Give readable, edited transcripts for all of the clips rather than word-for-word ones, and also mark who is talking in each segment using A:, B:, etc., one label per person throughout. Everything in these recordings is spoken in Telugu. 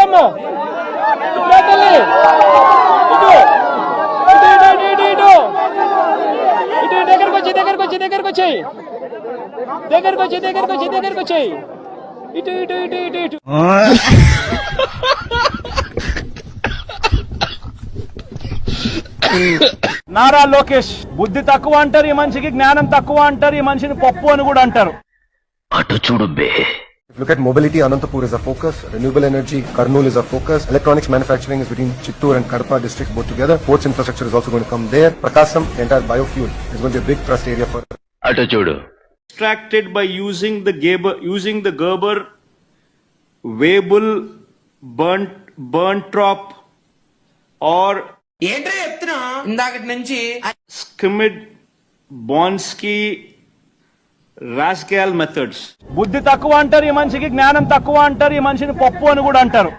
A: ఇటమ్మా తల్లి ఇటు దగ్గరకు వచ్చి ఇటు నారా లోకేష్ బుద్ధి తక్కువ అంటారు ఈ మనిషికి, జ్ఞానం తక్కువ అంటారు ఈ మనిషిని, పప్పు అని కూడా అంటారు.
B: అటు చూడు బే.
C: If you look at mobility, Anantapur is a focus. Renewable energy, Kurnool is a focus. Electronics manufacturing is between Chittoor and Kadapa districts both together. Ports infrastructure is also going to come there. Prakasam, the entire biofuel, is going to be a big thrust area for.
B: అటు చూడు.
D: Extracted by using the Gerber, Weibull, Berntrop or
E: ఏంట్రా చెప్తున్నా ఇందాకటి నుంచి
D: skimmed Bonsky రాస్కాల్ మెథడ్స్.
A: బుద్ధి తక్కువ అంటారు ఈ మనిషికి, జ్ఞానం తక్కువ అంటారు ఈ మనిషిని, పప్పు అని కూడా అంటారు.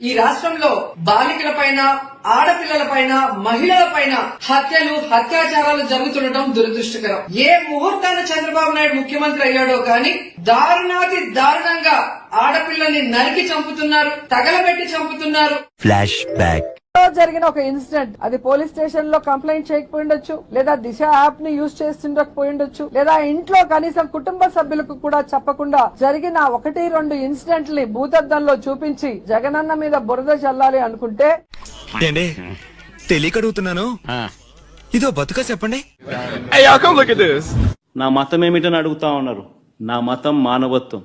E: ఈ రాష్ట్రంలో బాలికల పైన, ఆడపిల్లల పైన, మహిళల పైన హత్యలు, అత్యాచారాలు జరుగుతుండటం దురదృష్టకరం. ఏ ముహూర్తాన చంద్రబాబు నాయుడు ముఖ్యమంత్రి అయ్యాడో కానీ దారుణాతి దారుణంగా ఆడపిల్లల్ని నరికి చంపుతున్నారు, తగలబెట్టి చంపుతున్నారు.
B: Flash back.
F: జరిగిన ఒక ఇన్సిడెంట్, అది పోలీస్ స్టేషన్ లో కంప్లైంట్ చేయకపోయిండొచ్చు, లేదా దిశ యాప్ ని యూజ్ చేస్తుండకపోయిండొచ్చు, లేదా ఇంట్లో కనీసం కుటుంబ సభ్యులకు కూడా చెప్పకుండా జరిగిన 1-2 ఇన్సిడెంట్ ని భూతద్దంలో చూపించి జగనన్న మీద బురద చల్లాలి అనుకుంటే
G: తెలియకడుగుతున్నాను, ఇదో బతుక చెప్పండి.
D: నా మతం ఏమిటని అడుగుతా ఉన్నారు. నా మతం మానవత్వం.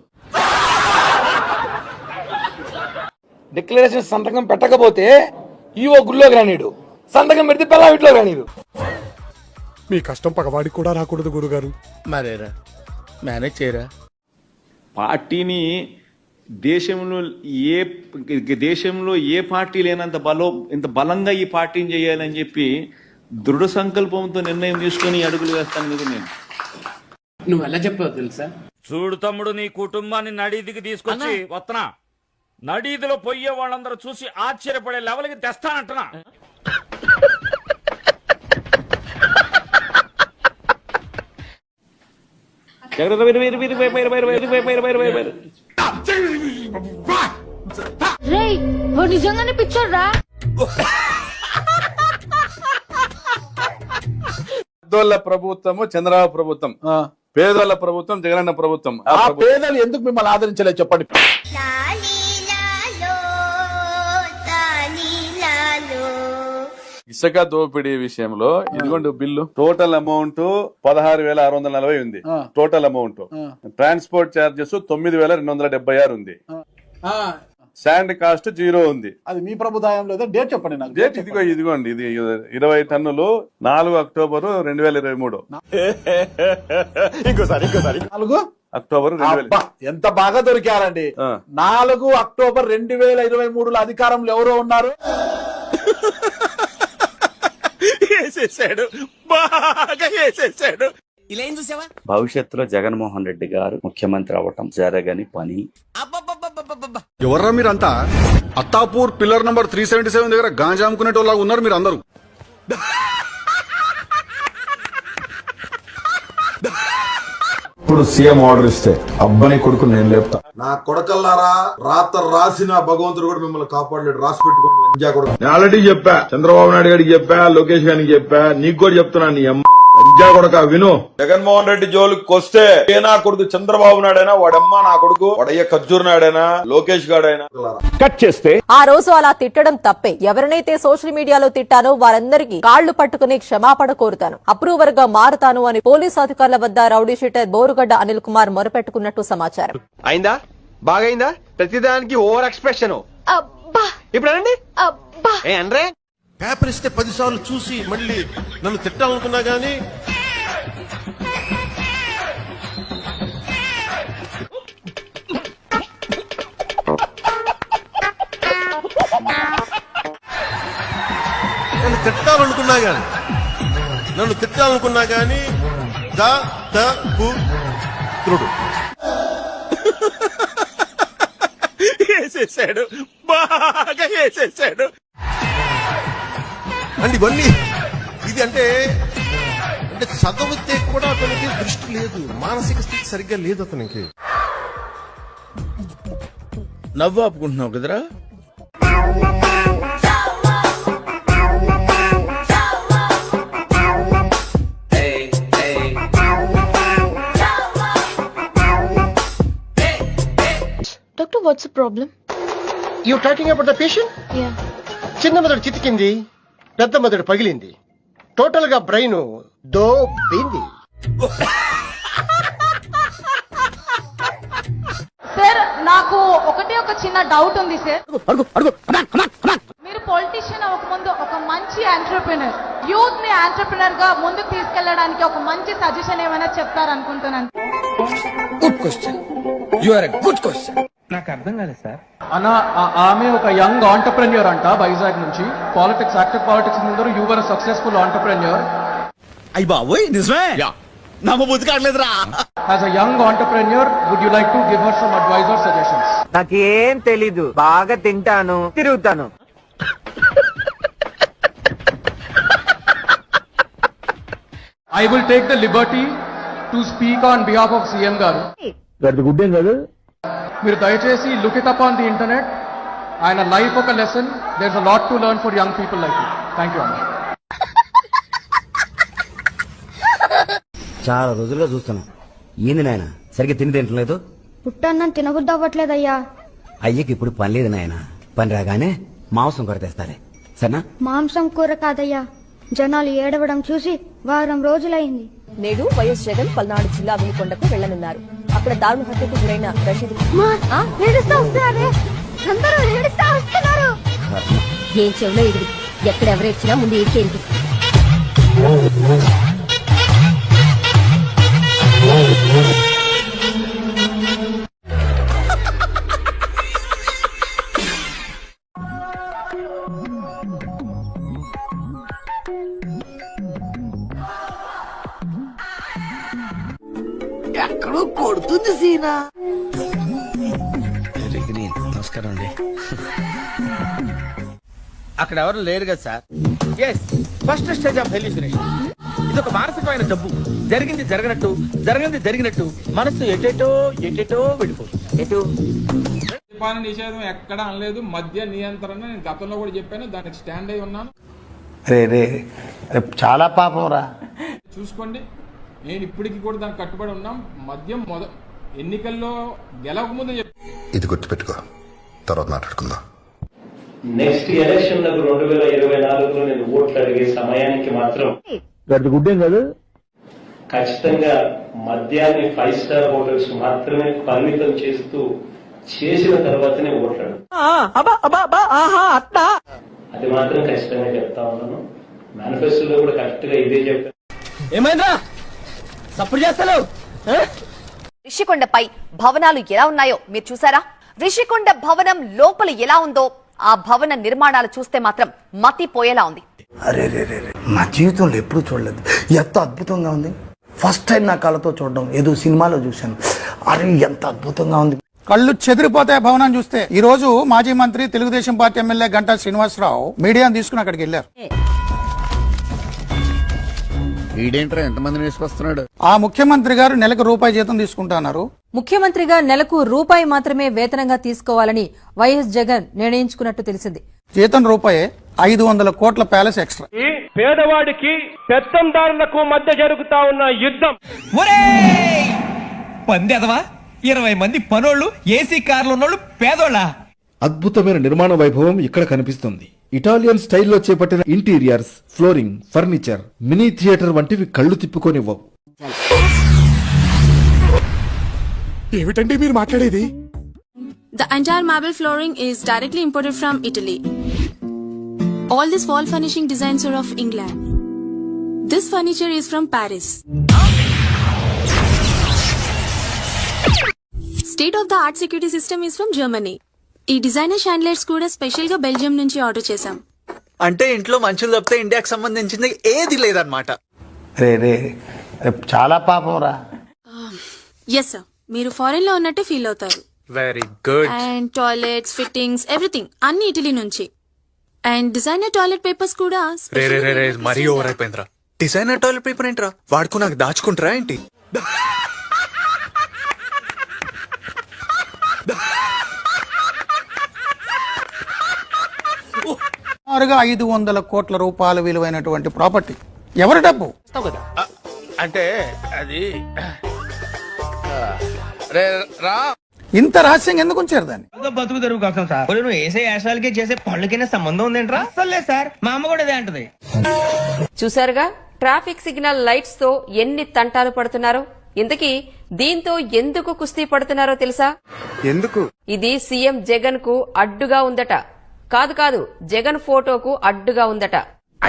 H: డిక్లరేషన్ సంతకం పెట్టకపోతే ఈవో గుళ్ళోకి రానీడు, సంతకం పెడితే పిల్ల వీటిలో రానీడు.
I: మీ కష్టం పగవాడికి కూడా రాకూడదు గురుగారు.
G: మరేరా మేనేజ్ చేయరా.
D: పార్టీని దేశంలో ఏ పార్టీ లేనంత ఇంత బలంగా ఈ పార్టీని చేయాలని చెప్పి దృఢ సంకల్పంతో నిర్ణయం తీసుకుని అడుగులు వేస్తాను మీద నేను.
E: నువ్వు ఎలా చెప్పావు తెలుసా?
J: చూడు తమ్ముడు, నీ కుటుంబాన్ని నడీదికి తీసుకొచ్చి వస్తున్నా, నడీదిలో పోయే వాళ్ళందరూ చూసి ఆశ్చర్యపడే లెవెల్కి తెస్తానంటున్నా.
K: నిజంగానే పిచ్చోడ్రా.
L: పేదోళ్ళ ప్రభుత్వము చంద్రబాబు ప్రభుత్వం, పేదోళ్ళ ప్రభుత్వం జగనన్న ప్రభుత్వం.
H: ఆ పేదలు ఎందుకు మిమ్మల్ని ఆదరించలేదు చెప్పండి.
L: ఇసుక దోపిడీ విషయంలో ఇదిగోండి బిల్లు. టోటల్ అమౌంట్ 16,640 ఉంది. Total amount. ట్రాన్స్పోర్ట్ చార్జెస్ 9,276 ఉంది. శాండ్ కాస్ట్ 0 ఉంది.
H: అది మీ ప్రభుత్వంలో డేట్ చెప్పండి నాకు.
L: డేట్ ఇదిగోండి, ఇది 20 టన్నులు 4 అక్టోబర్ 2023.
H: ఇంకోసారి 4
L: అక్టోబర్ 2000.
H: ఎంత బాగా దొరికారండి. 4 అక్టోబర్ 2023లో అధికారంలో ఎవరో ఉన్నారు.
J: వేసేసాడు, బాగా వేసేసాడు.
E: ఇలా ఏం చూసావా?
B: భవిష్యత్తులో జగన్మోహన్ రెడ్డి గారు ముఖ్యమంత్రి అవ్వటం జరగని పని.
I: ఎవర్రా మీరంతా? అత్తాపూర్ పిల్లర్ నంబర్ 377 దగ్గర గాంజా అమ్ముకునేటోళ్ళగా ఉన్నారు మీరు అందరూ.
L: ఇప్పుడు సీఎం ఆర్డర్ ఇస్తే అబ్బాయి కొడుకు నేను లేపుతా.
C: నా కొడకల్లారా, రాత రాసిన భగవంతుడు కూడా మిమ్మల్ని కాపాడలేడు. రాసి పెట్టుకోండి.
L: నేను ఆల్రెడీ చెప్పా, చంద్రబాబు నాయుడు గారికి చెప్పా, లోకేష్ గారికి చెప్పా, నీకు కూడా చెప్తున్నా. నీ అమ్మ లంజా కొడక విను. జగన్మోహన్ రెడ్డి జోలికి వస్తే ఏ నా కొడుకు చంద్రబాబు నాయుడైనా, వాడమ్మ నా కొడుకు, వాడయ్య ఖర్జూర్ నాయుడైనా, లోకేష్ గాడైనా
A: కట్ చేస్తే
K: ఆ రోజు అలా తిట్టడం తప్పే. ఎవరినైతే సోషల్ మీడియాలో తిట్టానో వారందరికీ కాళ్లు పట్టుకుని క్షమాపణ కోరుతాను, అప్రూవర్ గా మారుతాను అని పోలీసు అధికారుల వద్ద రౌడీ షీటర్ బోరుగడ్డ అనిల్ కుమార్ మొరపెట్టుకున్నట్టు సమాచారం.
G: అయిందా? బాగైందా? ప్రతిదానికి ఓవర్ ఎక్స్ప్రెషన్. ఇప్పుడు అనండి. అనరే
I: పేపర్ ఇస్తే 10 సార్లు చూసి మళ్ళీ నన్ను తిట్టాలనుకున్నా గానీ నన్ను తిట్టాలనుకున్నా గానీ
J: వేసేసాడు, బాగా వేసేసాడు.
I: అండి ఇవన్నీ ఇది అంటే
G: అంటే చదివితే కూడా అతనికి దృష్టి లేదు, మానసిక స్థితి సరిగ్గా లేదు అతనికి. నవ్వు ఆపుకుంటున్నావు కదరా.
K: Doctor, what's the problem?
G: You talking about the patient? చిన్న మెదడు చితికింది, పెద్ద మెదడు పగిలింది, టోటల్ గా బ్రెయిన్ దోబింది.
F: సార్, నాకు ఒకటే ఒక చిన్న డౌట్ ఉంది సార్. మీరు పొలిటీషియన్ అవ్వకముందు ఒక మంచి ఎంటర్‌ప్రెన్యూర్, యూత్ ని ఎంటర్‌ప్రెన్యూర్ గా ముందుకు తీసుకెళ్లడానికి ఒక మంచి సజెషన్ ఏమైనా చెప్తారనుకుంటున్నాను.
G: Good question, you are a good question.
A: అన్న, ఆమె ఒక యంగ్ ఆంటర్ప్రెన్యూర్ అంట, వైజాగ్ నుంచి. పాలిటిక్స్, యాక్టివ్ పాలిటిక్స్ ముందు యూ వర్ సక్సెస్ఫుల్ ఆంటర్ప్రెన్యూర్.
G: అయ్య బాబోయ్, నిజమే? నమ్మబుద్ధి కావట్లేదురా.
A: As a young entrepreneur, would you like to give her some advice or suggestions?
H: నాకేం తెలీదు, బాగా తింటాను, తిరుగుతాను.
A: I will take the liberty to speak on behalf of CM గారు. మీరు దయచేసి look it up on the internet. ఆయన లైఫ్ ఒక lesson. There is a lot to learn for young people like you. Thank you అన్న.
H: చాలా రోజులుగా చూస్తున్నా, ఏంది నాయన సరిగ్గా తిని తింటలేదు?
F: పుట్టన్నం తినబుద్ధి అవ్వట్లేదయ్యా.
H: అయ్యకి ఇప్పుడు పని లేదు నాయన, పని రాగానే మాంసం కూర తెస్తాలే, సరేనా?
F: మాంసం కూర కాదయ్యా, జనాలు ఏడవడం చూసి వారం రోజులైంది.
K: నేడు వైఎస్ జగన్ పల్నాడు జిల్లా వినుకొండకు వెళ్లనున్నారు. అక్కడ దారుణ హత్యకు గురైన రషీద్ ఏం చెవులో ఎదురు, ఎక్కడెవరు ఇచ్చినా ముందు ఏడ్చేంటి.
G: ఎక్కడో కొడుతుంది సీనా. నమస్కారం అండి. అక్కడ ఎవరు లేరు కదా sir? Yes, first stage of hallucination. ఇది ఒక మానసికమైన జబ్బు. జరిగింది జరగనట్టు, జరగనిది జరిగినట్టు మనసు ఎటేటో వెళ్ళిపోతుంది. ఎటు
A: మద్యపాన నిషేధం ఎక్కడ అనలేదు, మద్య నియంత్రణ నేను గతంలో కూడా చెప్పాను, దానికి స్టాండ్ అయి ఉన్నాను.
H: రే చాలా పాపం రా.
A: చూసుకోండి, నేను ఇప్పటికి కూడా దానికి కట్టుబడి ఉన్నాం. మద్యం ఎన్నికల్లో గెలవకముందు
C: ఇది గుర్తుపెట్టుకో, తర్వాత మాట్లాడుకుందాం.
B: నెక్స్ట్ ఎలక్షన్ 2024లో నేను ఓట్లు అడిగే సమయానికి మాత్రం ఖచ్చితంగా మద్యాన్ని 5 స్టార్ హోటల్స్ మాత్రమే పరిమితం చేసిన తర్వాతనే ఓట్లాడు. అది మాత్రం ఖచ్చితంగా చెప్తా ఉన్నాను. మేనిఫెస్టోలో కూడా కరెక్ట్ గా ఇదే చెప్పాను.
G: ఏమైందా సపోర్ట్ చేస్తాను?
K: రిషికొండపై భవనాలు ఎలా ఉన్నాయో మీరు చూసారా? రిషికొండ భవనం లోపల ఎలా ఉందో ఆ భవన నిర్మాణాలు చూస్తే మాత్రం మతిపోయేలా ఉంది.
H: అరే నా జీవితంలో ఎప్పుడు చూడలేదు, ఎంత అద్భుతంగా ఉంది. ఫస్ట్ టైం నా కళ్ళతో చూడడం, ఏదో సినిమాలో చూశాను. అరే ఎంత అద్భుతంగా ఉంది,
I: కళ్ళు చెదిరిపోతాయి భవనం చూస్తే. ఈ రోజు మాజీ మంత్రి తెలుగుదేశం పార్టీ ఎమ్మెల్యే గంటా శ్రీనివాసరావు మీడియాను తీసుకుని అక్కడికి వెళ్లారు.
G: ఈడేంట్రా ఎంతమందిని వేసుకొస్తున్నాడు?
I: ఆ ముఖ్యమంత్రి గారు నెలకు రూపాయి జీతం తీసుకుంటున్నారు.
K: ముఖ్యమంత్రిగా నెలకు రూపాయి మాత్రమే వేతనంగా తీసుకోవాలని వైఎస్ జగన్ నిర్ణయించుకున్నట్టు తెలిసింది.
I: జీతం రూపాయే, 500 కోట్ల ప్యాలెస్ ఎక్స్ట్రా.
A: పేదవాడికి పెత్తందారులకు మధ్య జరుగుతా ఉన్న యుద్ధం.
G: పందేదవా 20 మంది పనోళ్ళు, ఏసీ కార్లు ఉన్నోళ్ళు పేదోళ్ళ.
I: అద్భుతమైన నిర్మాణ వైభవం ఇక్కడ కనిపిస్తుంది. ఇటాలియన్ స్టైల్లో చేపట్టిన interiors, flooring, furniture, mini theatre వంటివి కళ్ళు తిప్పుకోనివ్వవు. ఏమిటండి మీరు మాట్లాడేది?
F: The entire marble flooring is directly imported from Italy. All these wall furnishing designs are of England. This furniture is from Paris. State of the art security system is from Germany. ఈ డిజైనర్ షాండ్లైట్స్ కూడా స్పెషల్ గా బెల్జియం నుంచి ఆర్డర్ చేశాం.
G: అంటే ఇంట్లో మనుషులు తప్పితే ఇండియాకి సంబంధించింది ఏది లేదన్నమాట.
H: రే చాలా పాపం రా.
F: ఎస్ సార్, మీరు ఫారెన్ లో ఉన్నట్టే ఫీల్ అవుతారు.
G: Very good.
F: And toilets, fittings, everything అన్ని ఇటలీ నుంచి. అండ్ డిజైనర్ టాయిలెట్ పేపర్స్ కూడా
G: మరీ ఓవర్ అయిపోయిందిరా. డిజైనర్ టాయిలెట్ పేపర్ ఏంట్రా వాడుకో నాకు దాచుకుంటారా ఏంటి?
H: సుమారుగా 500 కోట్ల రూపాయల విలువైనటువంటి ప్రాపర్టీ ఎవరి డబ్బు?
G: అంటే అది
H: ఇంత రహస్యంగా ఎందుకు ఉంచారు దాన్ని?
G: బతుకు తెరువు కోసం సార్. నువ్వు వేసే యాశాలకి చేసే పళ్ళకైనా సంబంధం ఉందేంట్రా? అసలే సార్, మా అమ్మ కూడా అదే అంటది.
K: చూసారుగా ట్రాఫిక్ సిగ్నల్ లైట్స్ తో ఎన్ని తంటాలు పడుతున్నారో. ఇంతకీ దీంతో ఎందుకు కుస్తీ పడుతున్నారో తెలుసా?
G: ఎందుకు?
K: ఇది సీఎం జగన్ కు అడ్డుగా ఉందట. కాదు జగన్ ఫోటోకు అడ్డుగా ఉందట.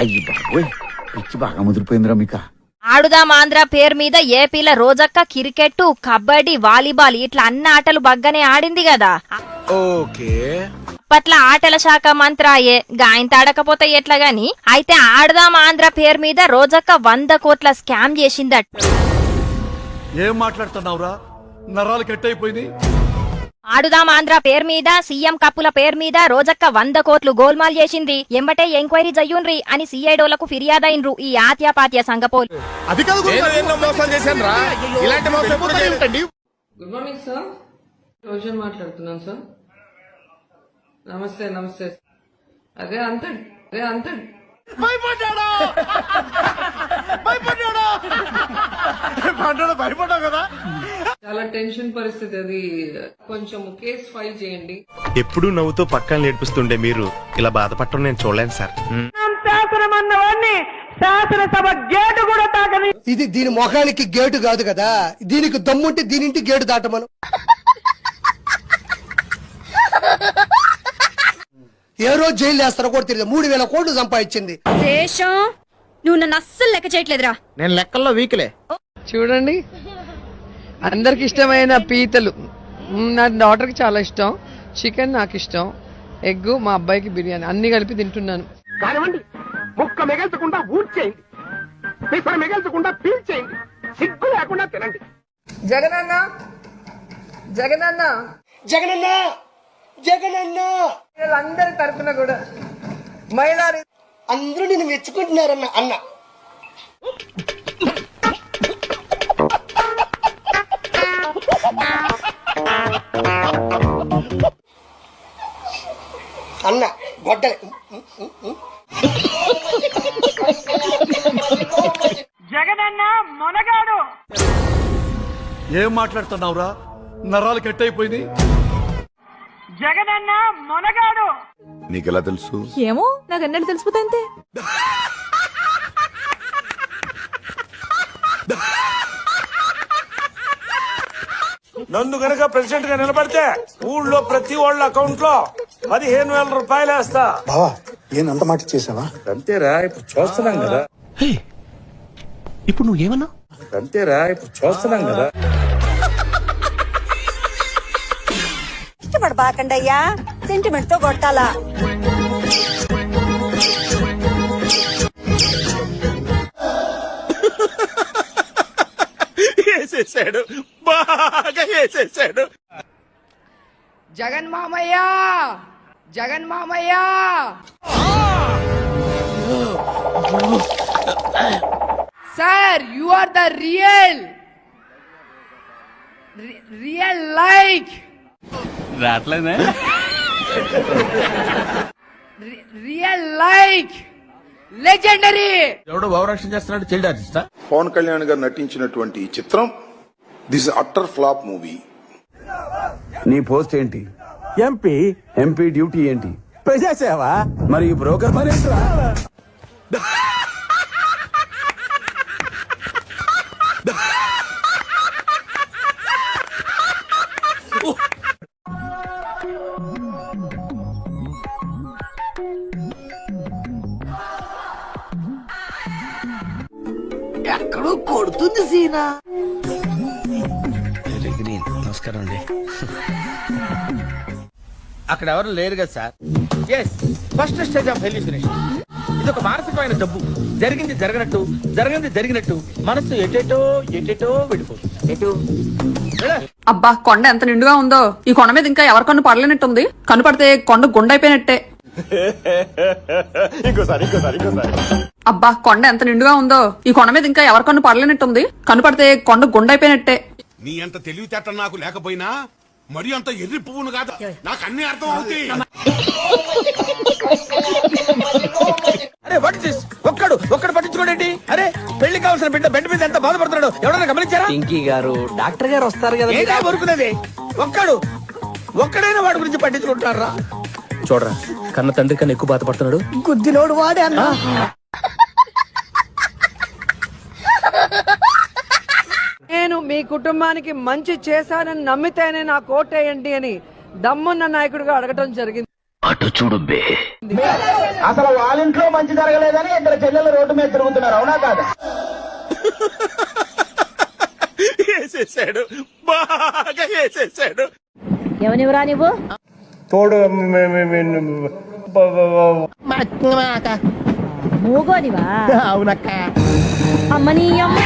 G: అయ్యి బాబోయ్, పిచ్చి బాగా ముదిరిపోయిందిరా మీకా.
M: ఆడుదాం ఆంధ్ర పేరు మీద ఏపీల రోజక్క క్రికెట్, కబడ్డీ, వాలీబాల్ ఇట్లా అన్ని ఆటలు బగ్గనే ఆడింది కదా.
G: ఓకే,
M: అప్పట్ల ఆటల శాఖ మంత్రాయే గాయంత ఆడకపోతే ఎట్లా గాని. అయితే ఆడుదాం ఆంధ్ర పేరు మీద రోజక్క 100 కోట్ల స్కామ్ చేసిందట.
I: ఏం మాట్లాడుతున్నావురా? నరాలు కట్ అయిపోయింది.
M: ఆడుదాం ఆంధ్ర పేరు మీద సీఎం కప్పుల పేరు మీద రోజక్క 100 కోట్లు గోల్మాల్ చేసింది. ఎంబటే ఎంక్వైరీ జయ్యుండ్రి అని సిఐడోలకు ఫిర్యాదైనరు ఈ ఆత్యాపాత్య సంఘపోలు.
G: మోసం చేశాను రా, ఇలాంటి మోసం ఎప్పుడు చేయకండి.
E: గుడ్ మార్నింగ్ సార్, రోజన్ మాట్లాడుతున్నాను సార్. నమస్తే. అదే అంతే
G: భయపడ్డా కదా.
E: చాలా టెన్షన్ పరిస్థితి, అది కొంచెం కేసు ఫైల్ చేయండి.
J: ఎప్పుడు నవ్వుతూ పక్కన నేర్పిస్తుండే మీరు ఇలా బాధపడటం నేను చూడలేను సార్.
F: శాసనసభ గేటు కూడా తాకని.
H: ఇది దీని మొఖానికి గేటు కాదు కదా, దీనికి దమ్ముంటే దీనింటి గేటు దాటమను. ఏ రోజు జైలు వేస్తారో కూడా తెలియదు. 3000 కోట్లు సంపాదించింది.
M: శేషం, నువ్వు నన్ను అస్సలు లెక్క చేయట్లేదురా.
G: నేను లెక్కల్లో వీక్లే.
F: చూడండి, అందరికి ఇష్టమైన పీతలు. నా డాటర్ కి చాలా ఇష్టం. చికెన్ నాకు ఇష్టం. ఎగ్ మా అబ్బాయికి బిర్యానీ, అన్ని కలిపి తింటున్నాను.
G: కానివ్వండి, ముక్క మిగల్చకుండా ఊడ్చేయండి, పిసర మిగల్చకుండా పీల్చేయండి, సిగ్గు లేకుండా తినండి.
F: జగనన్న వీళ్ళందరి తరపున కూడా మహిళా
H: అందరూ నేను మెచ్చుకుంటున్నారన్న అన్న. అన్న గొడ్డలి
F: జగనన్న మొనగాడు.
I: ఏం మాట్లాడుతున్నావురా? నరాలు కట్ అయిపోయింది.
F: జగనన్న మొనగాడు.
L: నీకెలా తెలుసు?
K: ఏమో, నాకు ఎన్నడూ తెలిసిపోతే అంతే.
J: నన్ను గనక ప్రెసిడెంట్ గా నిలబడితే ఊళ్ళో ప్రతి వాళ్ళ అకౌంట్ లో 15,000 రూపాయలు వేస్తా.
H: బావా, ఏనంత మాట చేసావా?
J: అంతేరా, ఇప్పుడు చూస్తున్నాం కదా.
G: ఇప్పుడు నువ్వేమన్నా?
J: అంతేరా, ఇప్పుడు చూస్తున్నాం కదా.
M: ఇష్టపడబాకండయ్యా, సెంటిమెంట్ తో కొట్టాలా.
J: వేసేసాడు, బాగా వేసేసాడు.
F: జగన్ మామయ్య. Sir, you are the real like
J: రాట్లేదే.
F: Real like legendary.
G: ఎవడో భావరక్షణ చేస్తున్నాడు, చైల్డ్ ఆర్టిస్టా?
L: పవన్ కళ్యాణ్ గారు నటించినటువంటి ఈ చిత్రం దిస్ అట్టర్ ఫ్లాప్ మూవీ.
G: నీ పోస్ట్ ఏంటి? ఎంపీ డ్యూటీ ఏంటి? ప్రజాసేవా. మరి ఈ బ్రోకర్ మరి ఏంట్రా?
H: ఎక్కడో కొడుతుంది సీనా.
G: నమస్కారం అండి. అక్కడ ఎవరు లేరు కదా sir. First stage of hallucination. ఇది ఒక మానసికమైన జబ్బు. జరిగింది జరిగినట్టు మనసు ఎటేటో వెళ్ళిపోతుంది.
F: అబ్బా, కొండ ఎంత నిండుగా ఉందో. ఈ కొండ మీద ఇంకా ఎవరి కన్ను పడలేనట్టుంది. కన్ను పడితే కొండ గుండైపోయినట్టే.
E: అబ్బా కొండ ఎంత నిండుగా ఉందో, ఈ కొండ మీద ఇంకా ఎవరి కన్ను పడలేనట్టుంది. కన్ను పడితే కొండ గుండైపోయినట్టే.
L: నీ అంత తెలివితేట నాకు లేకపోయినా మరి అంత ఎర్రి పువ్వును కాదు, నాకు అన్ని అర్థం అవుతాయి.
G: అరే వాట్ ఇస్ దిస్? ఒక్కడు పట్టించుకోండి. అరే పెళ్లి కావాల్సిన బిడ్డ బెడ్ మీద ఎంత బాధపడుతున్నాడు ఎవరైనా గమనించారా?
H: ఇంకీ గారు డాక్టర్ గారు వస్తారు కదా.
G: ఏంటా ఊరుకునేది? ఒక్కడైనా వాడి గురించి పట్టించుకుంటారా? చూడరా, కన్న తండ్రి కన్నా ఎక్కువ బాధపడుతున్నాడు.
H: గుద్దిలోడు వాడే అన్న.
F: నేను మీ కుటుంబానికి మంచి చేశానని నమ్మితేనే నాకు ఓటేయండి అని దమ్మున్న నాయకుడిగా అడగటం జరిగింది.
G: అటు చూడు బే.
H: అసలు వాళ్ళ ఇంట్లో మంచి జరగలేదని ఇద్దరు చెల్లెలు రోడ్డు మీద తిరుగుతున్నారు, అవునా కాదా?
G: వేసేసాడు, బాగా వేసేసాడు.
M: ఎవనివరా నువ్వు?
H: తోడు
M: మూగోనివా?
H: అవునక్క.
M: అమ్మని అమ్మ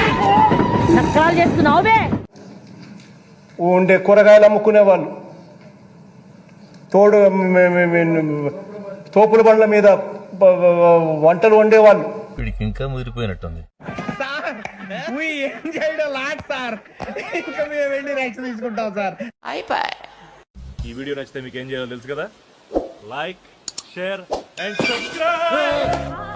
M: నక్కలు చేస్తున్నావు బే.
H: ఉండే కూరగాయలు అమ్ముకునే వాళ్ళు, తోడు తోపుల బండ్ల మీద వంటలు వండేవాళ్ళు.
J: వీడికి ఇంకా ముదిరిపోయినట్టుంది.
G: ఏం చేయడం లాట్ సార్, ఇంకా మేము వెళ్ళి రైట్స్ తీసుకుంటాం సార్.
J: ఈ వీడియో నచ్చితే మీకు ఏం చేయాలో తెలుసు కదా. Like, share and subscribe.